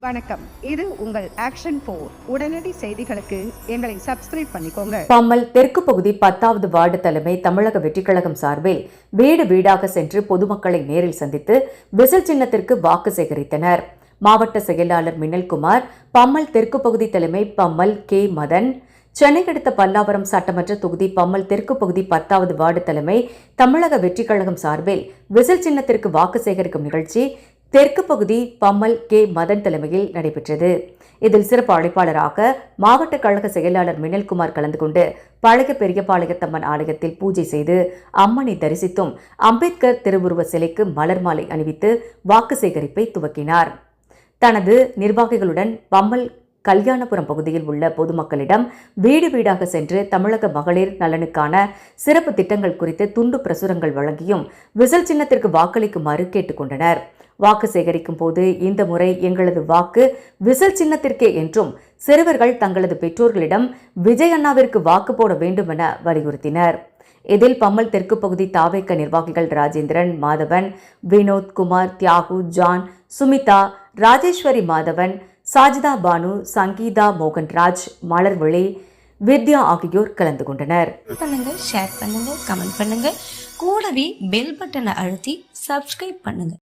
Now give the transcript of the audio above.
வணக்கம். இது உங்கள் ஆக்ஷன் 4. உடனடி செய்திகளுக்கு எங்களை சப்ஸ்கிரைப் பண்ணிக்கோங்க. பம்மல் தெற்கு பகுதி 10வது வார்டு தலைமை தமிழக வெற்றிக்கழகம் சார்பில் வீடு வீடாக சென்று பொதுமக்களை நேரில் சந்தித்து விசில் சின்னத்திற்கு வாக்கு சேகரித்தனர். மாவட்ட செயலாளர் மின்னல்குமார், பம்மல் தெற்கு பகுதி தலைமை பம்மல் கே மதன், சென்னை அடுத்த பல்லாவரம் சட்டமன்ற தொகுதி பம்மல் தெற்கு பகுதி 10வது வார்டு தலைமை தமிழக வெற்றிக்கழகம் சார்பில் விசில் சின்னத்திற்கு வாக்கு சேகரிக்கும் நிகழ்ச்சி தெற்கு பகுதி பம்மல் கே மதன் தலைமையில் நடைபெற்றது. இதில் சிறப்பு அழைப்பாளராக மாவட்ட கழக செயலாளர் மின்னல்குமார் கலந்து கொண்டு பழைய பெரியபாளையத்தம்மன் ஆலயத்தில் பூஜை செய்து அம்மனை தரிசித்தும் அம்பேத்கர் திருவுருவ சிலைக்கு மலர் மாலை அணிவித்து வாக்கு சேகரிப்பை துவக்கினார். தனது நிர்வாகிகளுடன் பம்மல் கல்யாணபுரம் பகுதியில் உள்ள பொதுமக்களிடம் வீடு வீடாக சென்று தமிழக மகளிர் நலனுக்கான சிறப்பு திட்டங்கள் குறித்து துண்டு பிரசுரங்கள் வழங்கியும் விசில் சின்னத்திற்கு வாக்களிக்குமாறு கேட்டுக்கொண்டனர். வாக்கு சேகரிக்கும் போது இந்த முறை எங்களது வாக்கு விசில் சின்னத்திற்கே என்றும் சிறுவர்கள் தங்களது பெற்றோர்களிடம் விஜய் அண்ணாவிற்கு வாக்கு போட வேண்டும் என வலியுறுத்தினர். இதில் பம்மல் தெற்கு பகுதி தாவேக்க நிர்வாகிகள் ராஜேந்திரன், மாதவன், வினோத் குமார், தியாகு, ஜான், சுமிதா, ராஜேஸ்வரி மாதவன், சாஜிதா பானு, சங்கீதா மோகன்ராஜ், மலர்விழி, வித்யா ஆகியோர் கலந்து கொண்டனர். ஷேர் பண்ணுங்க, கமெண்ட் பண்ணுங்க, கூடவே பெல் பட்டனை அழுத்தி சப்ஸ்கிரைப் பண்ணுங்க.